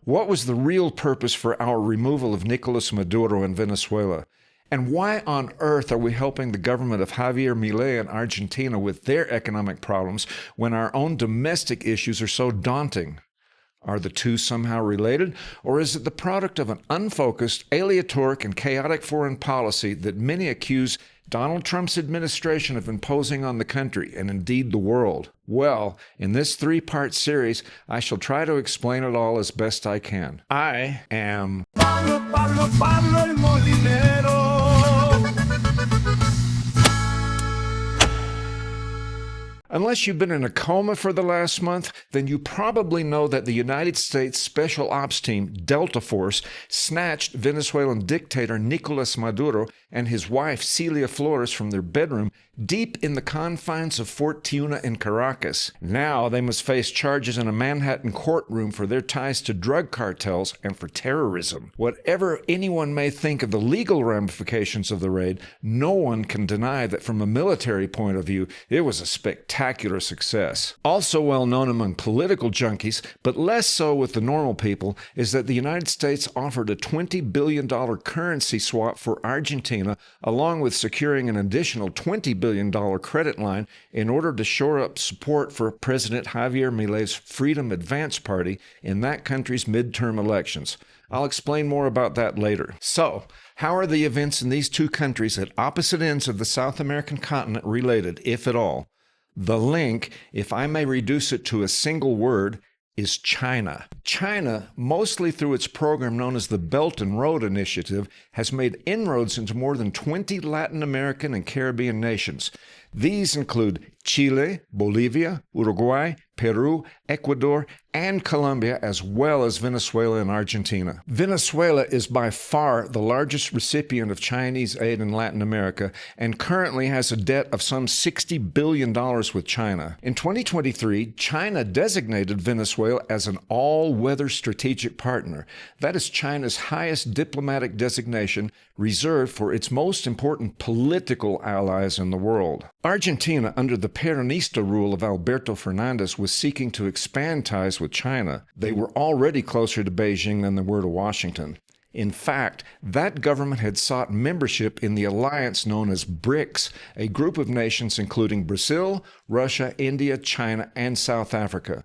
What was the real purpose for our removal of Nicolas Maduro in Venezuela? And why on earth are we helping the government of Javier Milei in Argentina with their economic problems when our own domestic issues are so daunting? Are the two somehow related, or is it the product of an unfocused, aleatoric, and chaotic foreign policy that many accuse Donald Trump's administration of imposing on the country and indeed the world? Well, in this three-part series, I shall try to explain it all as best I can. I am Pablo el Molinero. Unless you've been in a coma for the last month, then you probably know that the United States Special Ops Team, Delta Force, snatched Venezuelan dictator Nicolas Maduro and his wife Celia Flores from their bedroom deep in the confines of Fort Tiuna in Caracas. Now they must face charges in a Manhattan courtroom for their ties to drug cartels and for terrorism. Whatever anyone may think of the legal ramifications of the raid, no one can deny that from a military point of view, it was a spectacular success. Also well known among political junkies, but less so with the normal people, is that the United States offered a $20 billion currency swap for Argentina, along with securing an additional $20 billion credit line in order to shore up support for President Javier Milei's Freedom Advance Party in that country's midterm elections. I'll explain more about that later. So, how are the events in these two countries at opposite ends of the South American continent related, if at all? The link, if I may reduce it to a single word, is China. China, mostly through its program known as the Belt and Road Initiative, has made inroads into more than 20 Latin American and Caribbean nations. These include Chile, Bolivia, Uruguay, Peru, Ecuador, and Colombia, as well as Venezuela and Argentina. Venezuela is by far the largest recipient of Chinese aid in Latin America and currently has a debt of some $60 billion with China. In 2023, China designated Venezuela as an all-weather strategic partner. That is China's highest diplomatic designation, reserved for its most important political allies in the world. Argentina, under the Peronista rule of Alberto Fernandez, was seeking to expand ties with China. They were already closer to Beijing than they were to Washington. In fact, that government had sought membership in the alliance known as BRICS, a group of nations including Brazil, Russia, India, China, and South Africa.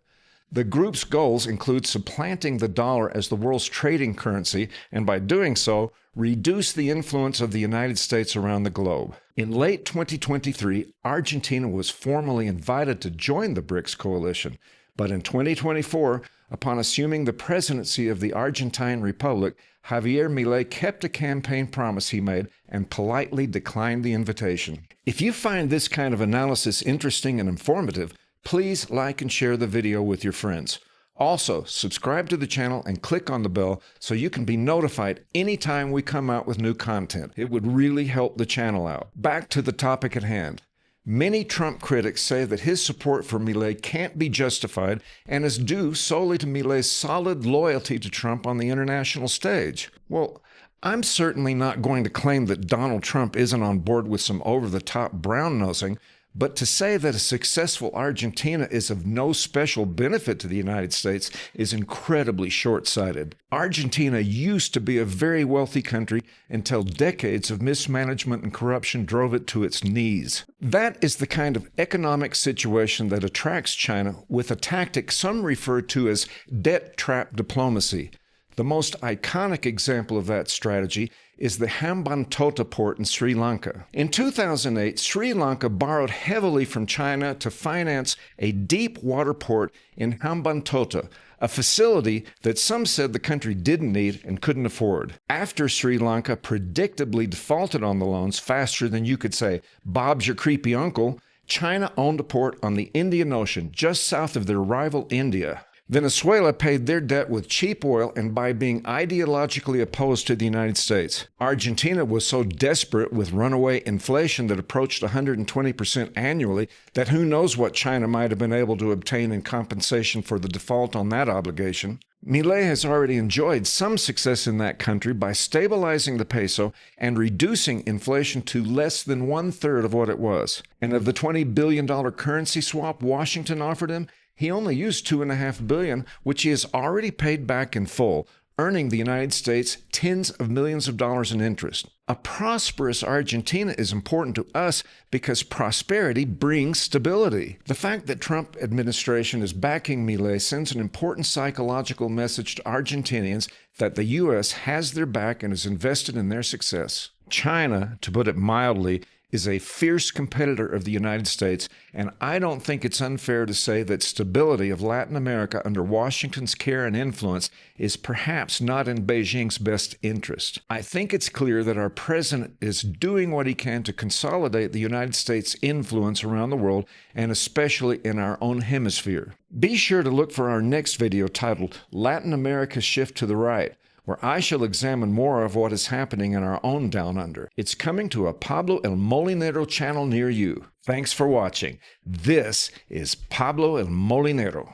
The group's goals include supplanting the dollar as the world's trading currency, and by doing so, reduce the influence of the United States around the globe. In late 2023, Argentina was formally invited to join the BRICS coalition, but in 2024, upon assuming the presidency of the Argentine Republic, Javier Milei kept a campaign promise he made and politely declined the invitation. If you find this kind of analysis interesting and informative, please like and share the video with your friends. Also, subscribe to the channel and click on the bell so you can be notified anytime we come out with new content. It would really help the channel out. Back to the topic at hand. Many Trump critics say that his support for Milei can't be justified and is due solely to Milei's solid loyalty to Trump on the international stage. Well, I'm certainly not going to claim that Donald Trump isn't on board with some over-the-top brown-nosing, but to say that a successful Argentina is of no special benefit to the United States is incredibly short-sighted. Argentina used to be a very wealthy country until decades of mismanagement and corruption drove it to its knees. That is the kind of economic situation that attracts China with a tactic some refer to as debt trap diplomacy. The most iconic example of that strategy is the Hambantota port in Sri Lanka. In 2008, Sri Lanka borrowed heavily from China to finance a deep water port in Hambantota, a facility that some said the country didn't need and couldn't afford. After Sri Lanka predictably defaulted on the loans faster than you could say, "Bob's your creepy uncle," China owned a port on the Indian Ocean just south of their rival India. Venezuela paid their debt with cheap oil and by being ideologically opposed to the United States. Argentina was so desperate with runaway inflation that approached 120% annually that who knows what China might have been able to obtain in compensation for the default on that obligation. Milei has already enjoyed some success in that country by stabilizing the peso and reducing inflation to less than one-third of what it was. And of the $20 billion currency swap Washington offered him, He only used $2.5 billion, which he has already paid back in full, earning the United States tens of millions of dollars in interest. A prosperous Argentina is important to us because prosperity brings stability. The fact that Trump administration is backing Milei sends an important psychological message to Argentinians that the U.S. has their back and is invested in their success. China, to put it mildly, is a fierce competitor of the United States, and I don't think it's unfair to say that stability of Latin America under Washington's care and influence is perhaps not in Beijing's best interest. I think it's clear that our president is doing what he can to consolidate the United States' influence around the world, and especially in our own hemisphere. Be sure to look for our next video titled Latin America's Shift to the Right, where I shall examine more of what is happening in our own Down Under. It's coming to a Pablo El Molinero channel near you. Thanks for watching. This is Pablo El Molinero.